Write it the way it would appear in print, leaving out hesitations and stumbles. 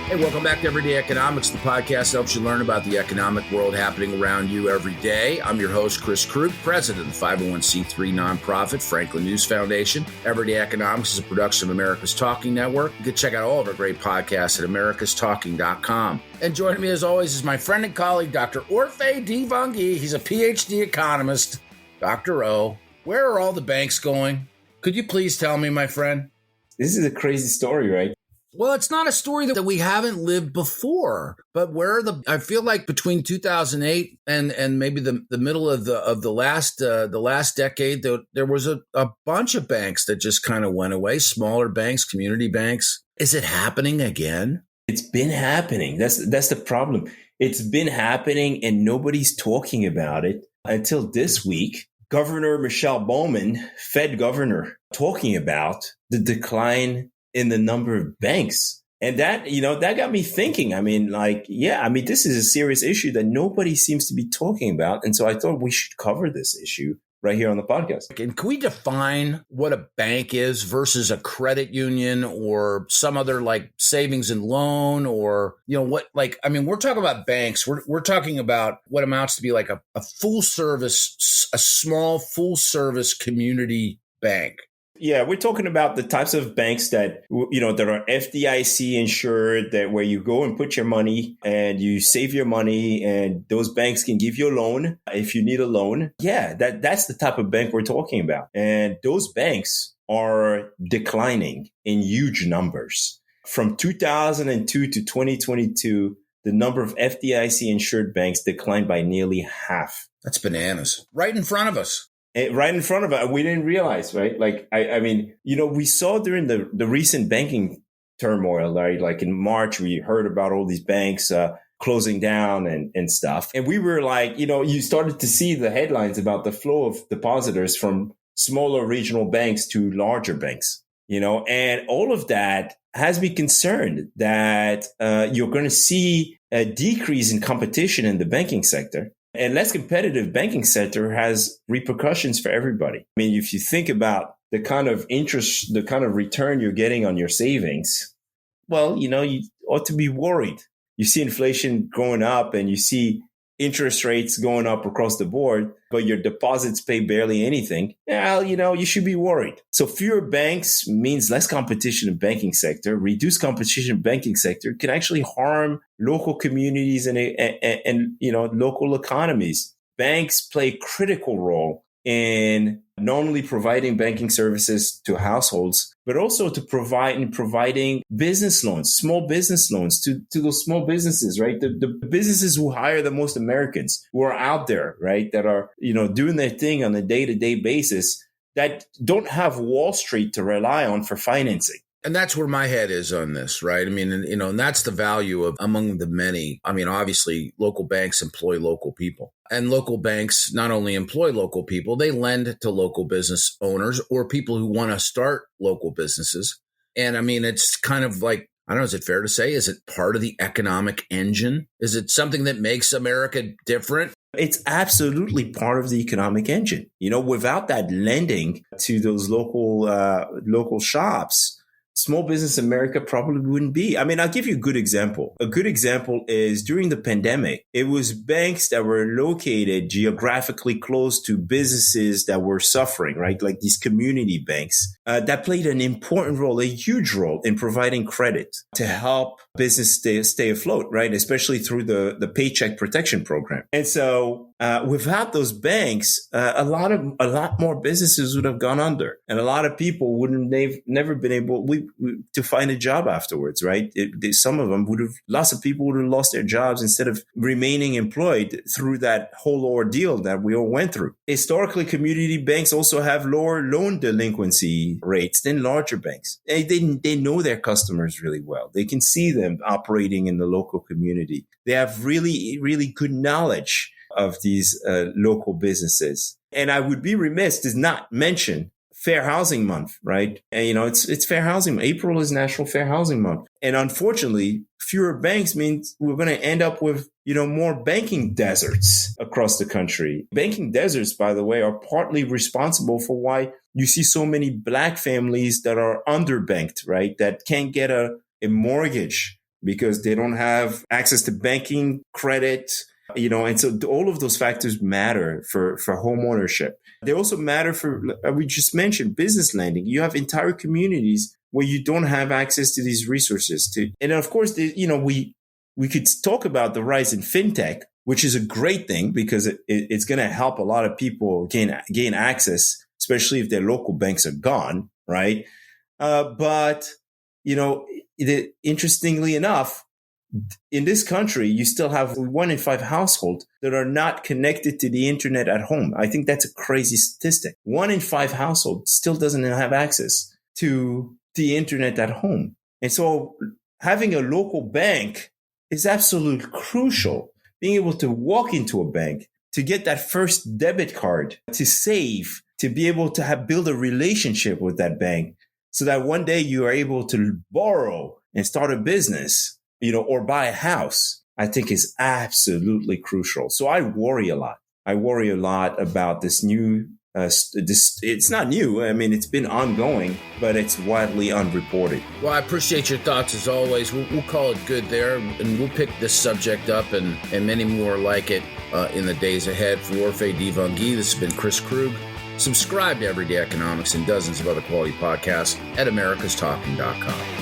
Hey, welcome back to Everyday Economics, the podcast that helps you learn about the economic world happening around you every day. I'm your host, Chris Krug, president of the 501c3 nonprofit Franklin News Foundation. Everyday Economics is a production of America's Talking Network. You can check out all of our great podcasts at americastalking.com. And joining me, as always, is my friend and colleague, Dr. Orphe Divounguy. He's a PhD economist. Dr. O, where are all the banks going? Could you please tell me, my friend? This is a crazy story, right? Well, it's not a story that we haven't lived before, but I feel like between 2008 and maybe the middle of the last decade, there was a bunch of banks that just kind of went away, smaller banks, community banks. Is it happening again? It's been happening. That's the problem. It's been happening and nobody's talking about it until this week. Governor Michelle Bowman, Fed governor, talking about the decline in the number of banks. And that got me thinking. This is a serious issue that nobody seems to be talking about. And so I thought we should cover this issue right here on the podcast. And can we define what a bank is versus a credit union or some other like savings and loan or, we're talking about banks. We're talking about what amounts to be like a small full service community bank. Yeah, we're talking about the types of banks that are FDIC insured, that where you go and put your money and you save your money and those banks can give you a loan if you need a loan. Yeah, that's the type of bank we're talking about. And those banks are declining in huge numbers. From 2002 to 2022, the number of FDIC insured banks declined by nearly half. That's bananas. Right in front of us. Right in front of it. We didn't realize, right? We saw during the recent banking turmoil, right? Like in March, we heard about all these banks closing down and stuff. And we were like, you started to see the headlines about the flow of depositors from smaller regional banks to larger banks, and all of that has me concerned that you're going to see a decrease in competition in the banking sector. And less competitive banking sector has repercussions for everybody. I mean, if you think about the kind of interest, the kind of return you're getting on your savings, well, you ought to be worried. You see inflation going up and you see interest rates going up across the board, but your deposits pay barely anything. Well, you should be worried. So fewer banks means less competition in banking sector. Reduced competition in banking sector can actually harm local communities and local economies. Banks play a critical role in not only providing banking services to households, but also to providing business loans, small business loans to those small businesses, right? The businesses who hire the most Americans, who are out there, right? That are, doing their thing on a day-to-day basis, that don't have Wall Street to rely on for financing. And that's where my head is on this, right? I mean, and that's the value of among the many. I mean, obviously, local banks employ local people. And local banks not only employ local people, they lend to local business owners or people who want to start local businesses. And I mean, it's kind of like, I don't know, is it fair to say, is it part of the economic engine? Is it something that makes America different? It's absolutely part of the economic engine. Without that lending to those local shops, small business America probably wouldn't be. I mean, I'll give you a good example. A good example is during the pandemic, it was banks that were located geographically close to businesses that were suffering, right? Like these community banks that played an important role, a huge role in providing credit to help business stay afloat, right? Especially through the Paycheck Protection Program. And so without those banks, a lot more businesses would have gone under, and a lot of people they've never been able to find a job afterwards, right? Some of them lots of people would have lost their jobs instead of remaining employed through that whole ordeal that we all went through. Historically, community banks also have lower loan delinquency rates than larger banks. They know their customers really well. They can see them operating in the local community. They have really, really good knowledge of these local businesses. And I would be remiss to not mention Fair Housing Month, right? And, it's Fair Housing. April is National Fair Housing Month. And unfortunately, fewer banks means we're going to end up with, more banking deserts across the country. Banking deserts, by the way, are partly responsible for why you see so many Black families that are underbanked, right? That can't get a mortgage because they don't have access to banking, credit, and so all of those factors matter for home ownership. They also matter for, we just mentioned, business lending. You have entire communities where you don't have access to these resources. And of course, we could talk about the rise in fintech, which is a great thing because it's going to help a lot of people gain access, especially if their local banks are gone, right? But interestingly enough, in this country, you still have 1 in 5 households that are not connected to the internet at home. I think that's a crazy statistic. 1 in 5 households still doesn't have access to the internet at home. And so having a local bank is absolutely crucial. Being able to walk into a bank, to get that first debit card, to save, to be able to build a relationship with that bank so that one day you are able to borrow and start a business, or buy a house, I think is absolutely crucial. So I worry a lot. I worry a lot about this new, it's not new. I mean, it's been ongoing, but it's widely unreported. Well, I appreciate your thoughts as always. We'll call it good there, and we'll pick this subject up and many more like it in the days ahead. For Orphe Divounguy, this has been Chris Krug. Subscribe to Everyday Economics and dozens of other quality podcasts at americastalking.com.